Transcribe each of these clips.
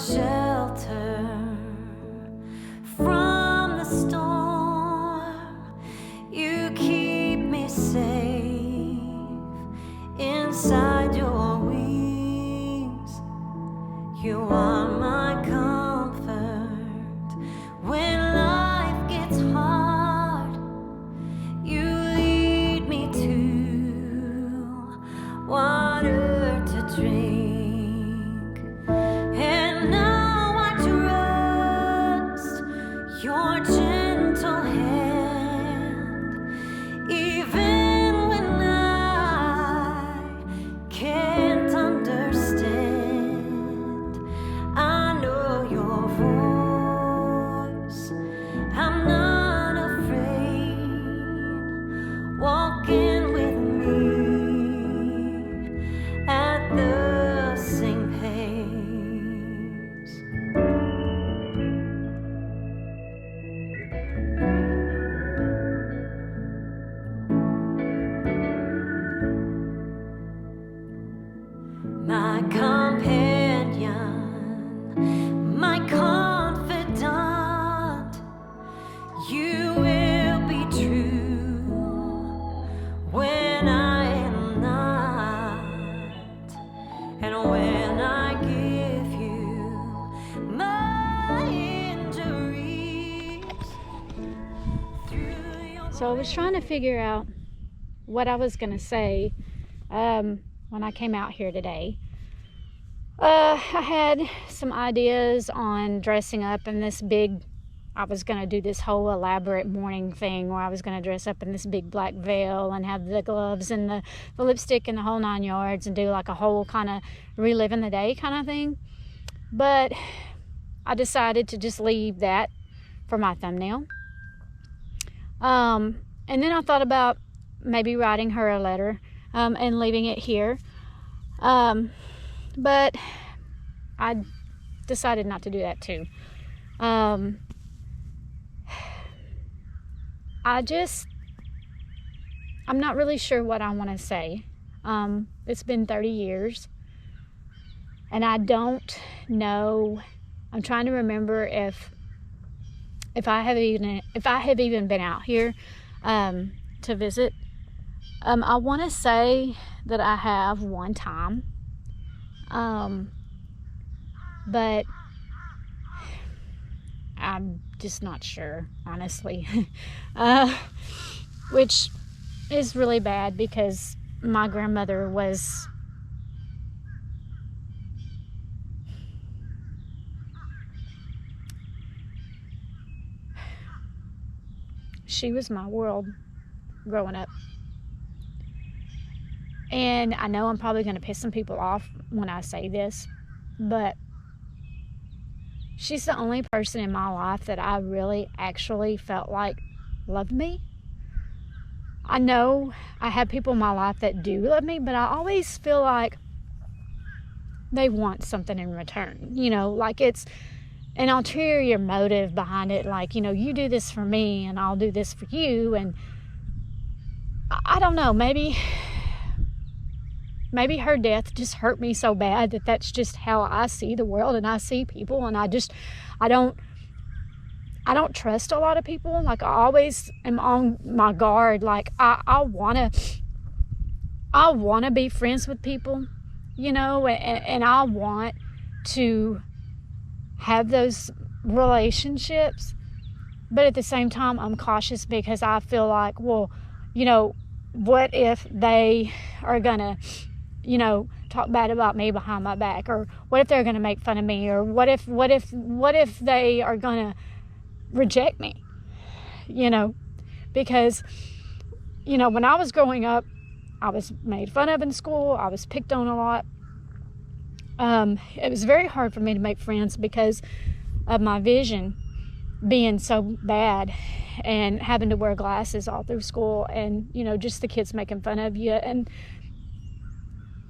shelter from the storm. You keep me safe inside your wings. You are my comfort when life gets hard. You lead me to water to drink. Your gentle hand, even when I can't understand. I know your voice, I'm not afraid. Walking with me at the same pace. My companion, my confidant, you will be true when I am not, and when I give you my injuries. So I was trying to figure out what I was going to say when I came out here today. I had some ideas on dressing up in this big, I was going to do this whole elaborate morning thing where I was going to dress up in this big black veil and have the gloves and the lipstick and the whole 9 yards and do like a whole kind of reliving the day kind of thing. But I decided to just leave that for my thumbnail. And then I thought about maybe writing her a letter and leaving it here. But I decided not to do that too. I'm not really sure what I want to say. It's been 30 years and I don't know. I'm trying to remember if I have even been out here to visit. I want to say that I have one time, but I'm just not sure, honestly, which is really bad because my grandmother was my world growing up. And I know I'm probably going to piss some people off when I say this, but she's the only person in my life that I really actually felt like loved me. I know I have people in my life that do love me, but I always feel like they want something in return. You know, like it's an ulterior motive behind it. Like, you know, you do this for me and I'll do this for you. And I don't know, maybe her death just hurt me so bad that that's just how I see the world and I see people. And I don't trust a lot of people. Like I always am on my guard. Like I wanna be friends with people, you know, and I want to have those relationships. But at the same time, I'm cautious because I feel like, well, you know, what if they are gonna, you know, talk bad about me behind my back, or what if they're going to make fun of me, or what if they are going to reject me, you know, because, you know, when I was growing up, I was made fun of in school. I was picked on a lot. It was very hard for me to make friends because of my vision being so bad and having to wear glasses all through school, and, you know, just the kids making fun of you. And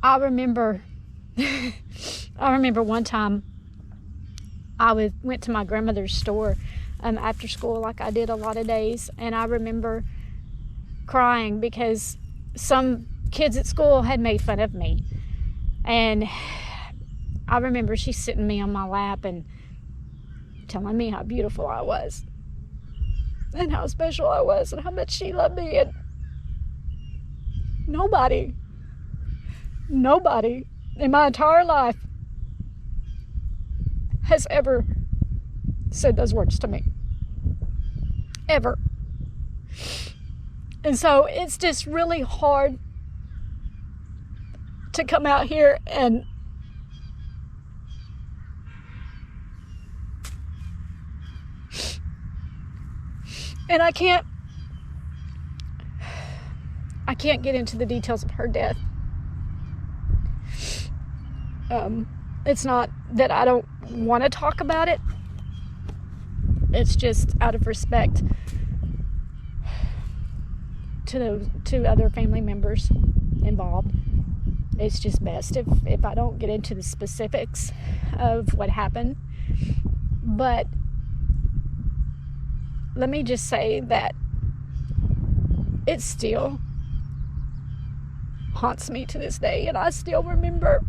I remember one time I went to my grandmother's store after school, like I did a lot of days, and I remember crying because some kids at school had made fun of me. And I remember she sitting me on my lap and telling me how beautiful I was and how special I was and how much she loved me. And nobody in my entire life has ever said those words to me. Ever. And so it's just really hard to come out here and I can't get into the details of her death. It's not that I don't want to talk about it. It's just out of respect to other family members involved. It's just best if I don't get into the specifics of what happened. But let me just say that it still haunts me to this day, and I still remember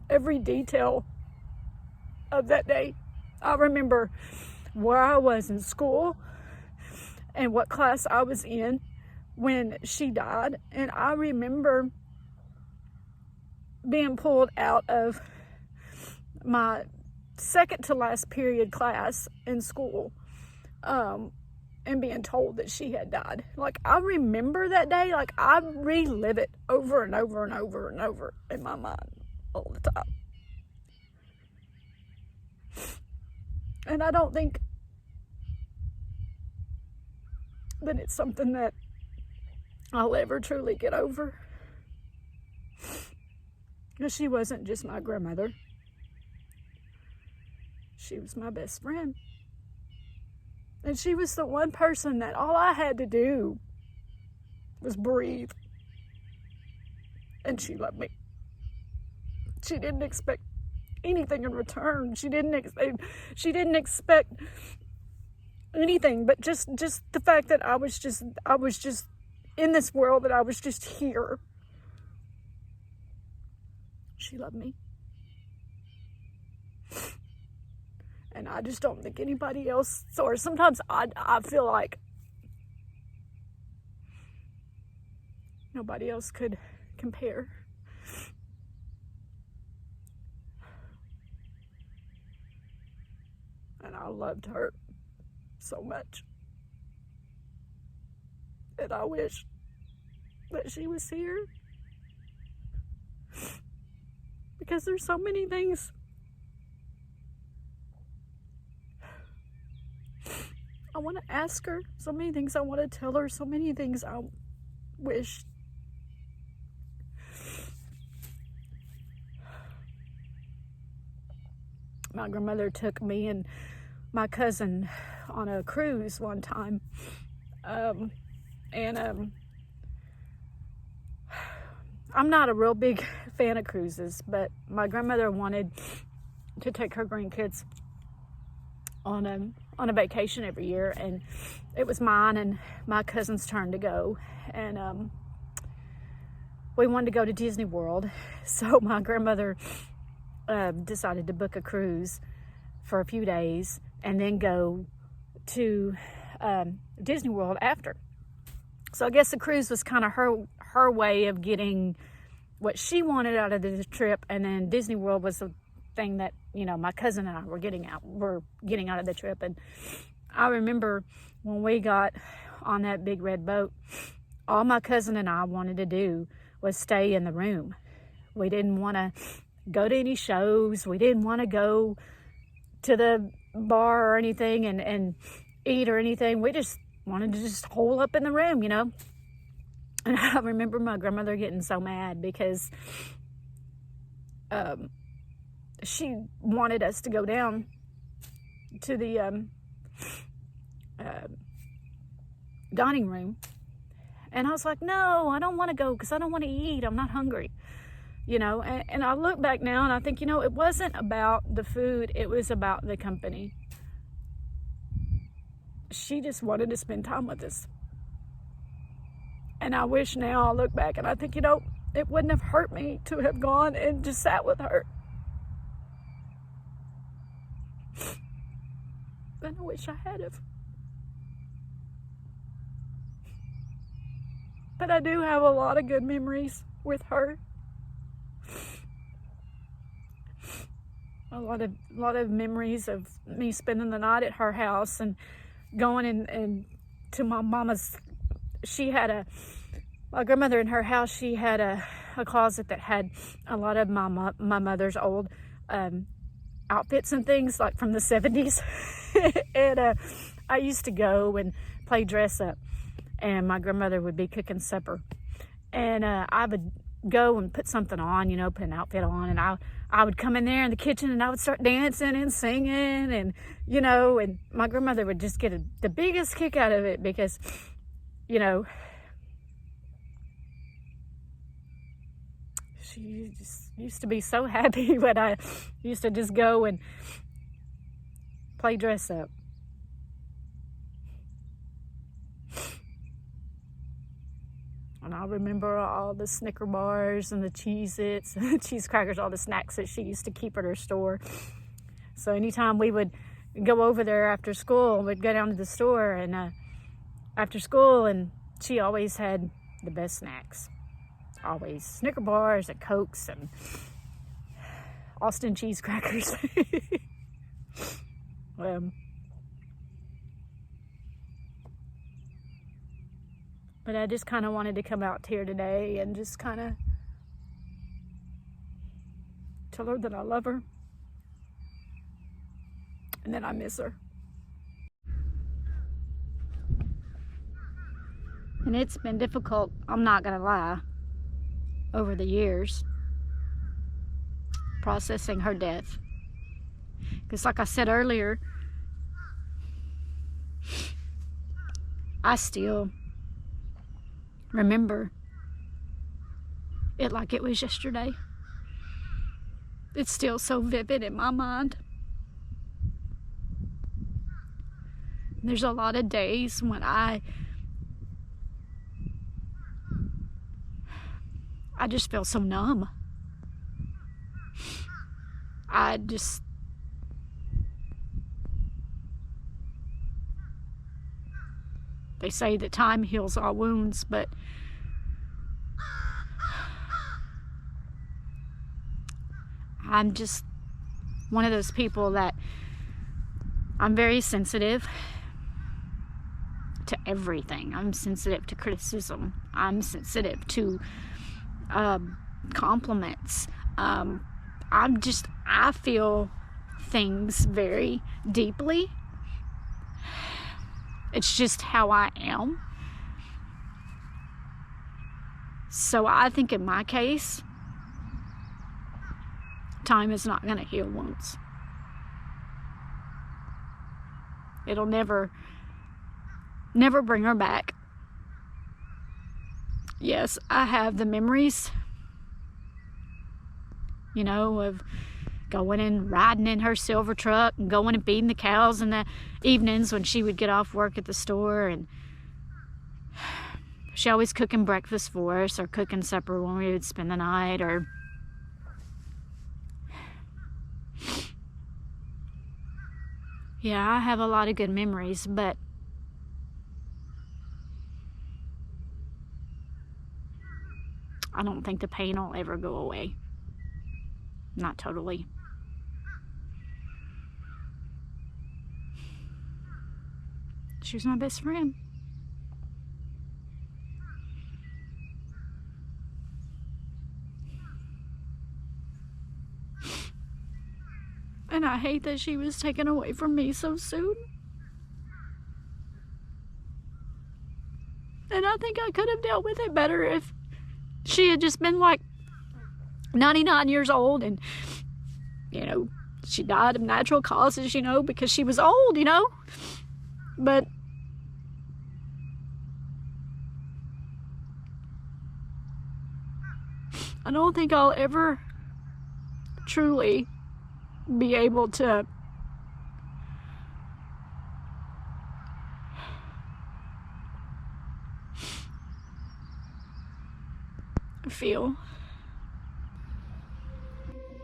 every detail of that day. I remember where I was in school and what class I was in when she died, and I remember being pulled out of my second to last period class in school, and being told that she had died. Like, I remember that day, like I relive it over and over and over and over in my mind all the time. And I don't think that it's something that I'll ever truly get over. Because she wasn't just my grandmother. She was my best friend. And she was the one person that all I had to do was breathe. And she loved me. She didn't expect anything in return. She didn't expect anything but just the fact that I was just in this world, that I was just here. She loved me. And I just don't think anybody else, or sometimes I feel like nobody else could compare. And I loved her so much. And I wish that she was here. Because there's so many things I want to ask her, so many things I want to tell her, so many things I wish. My grandmother took me and my cousin on a cruise one time. I'm not a real big fan of cruises, but my grandmother wanted to take her grandkids on a vacation every year, and it was mine and my cousin's turn to go, and we wanted to go to Disney World, so my grandmother decided to book a cruise for a few days and then go to Disney World after. So I guess the cruise was kind of her way of getting what she wanted out of the trip, and then Disney World was the thing that, you know, my cousin and I were getting out of the trip. And I remember when we got on that big red boat, all my cousin and I wanted to do was stay in the room. We didn't want to go to any shows. We didn't want to go to the bar or anything and eat or anything. We just wanted to just hole up in the room, you know. And I remember my grandmother getting so mad because she wanted us to go down to the dining room. And I was like, no, I don't want to go because I don't want to eat. I'm not hungry. You know, and I look back now and I think, you know, it wasn't about the food. It was about the company. She just wanted to spend time with us. And I wish now I look back and I think, you know, it wouldn't have hurt me to have gone and just sat with her. And I wish I had have. But I do have a lot of good memories with her. A lot of memories of me spending the night at her house and going and to my mama's. She had my grandmother in her house. She had a closet that had a lot of my mother's old outfits and things, like from the 70s. And I used to go and play dress up, and my grandmother would be cooking supper, and I would go and put something on, you know, put an outfit on, and I would come in there in the kitchen and I would start dancing and singing, and, you know, and my grandmother would just get the biggest kick out of it because, you know, she just used to be so happy when I used to just go and play dress up. And I remember all the Snicker bars and the Cheez-Its and the cheese crackers, all the snacks that she used to keep at her store. So anytime we would go over there after school, we'd go down to the store and after school, and she always had the best snacks. Always Snicker bars and Cokes and Austin cheese crackers. But I just kind of wanted to come out here today and just kind of tell her that I love her and that I miss her. And it's been difficult, I'm not gonna lie, over the years, processing her death. Because like I said earlier, I still remember it like it was yesterday. It's still so vivid in my mind. There's a lot of days when I just feel so numb. They say that time heals all wounds, but I'm just one of those people that I'm very sensitive to everything. I'm sensitive to criticism. I'm sensitive to compliments. I feel things very deeply. It's just how I am. So I think in my case, time is not going to heal wounds. It'll never bring her back. Yes, I have the memories, you know, of going and riding in her silver truck and going and feeding the cows in the evenings when she would get off work at the store, and she always cooking breakfast for us or cooking supper when we would spend the night. Or yeah, I have a lot of good memories, but I don't think the pain will ever go away. Not totally. She was my best friend. And I hate that she was taken away from me so soon. And I think I could have dealt with it better if she had just been like 99 years old and, you know, she died of natural causes, you know, because she was old, you know. But I don't think I'll ever truly be able to feel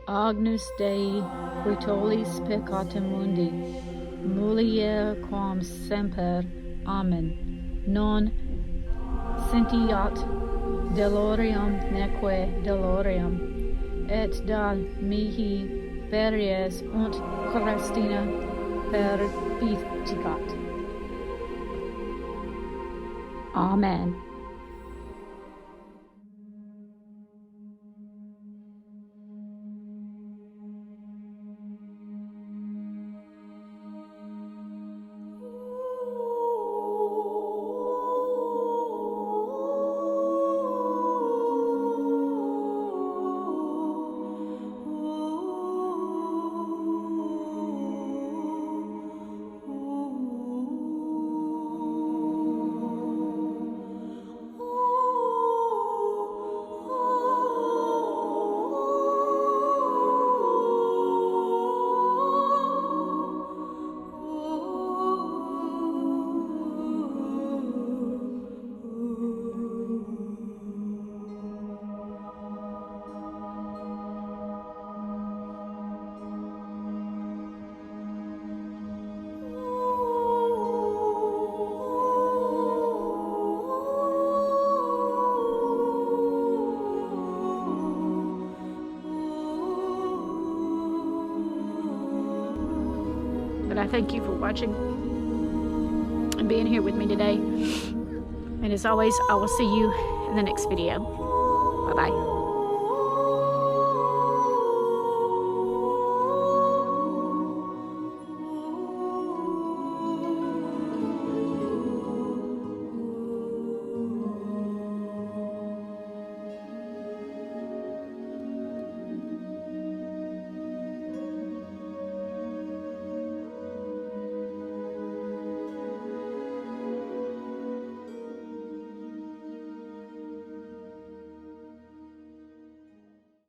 Agnus Dei, quitolis peccata mundi, mulier quam semper, amen. Non sentiat delorium neque delorium, et da mihi peries unt Christina perficiat. Amen. But I thank you for watching and being here with me today. And as always, I will see you in the next video. Bye-bye.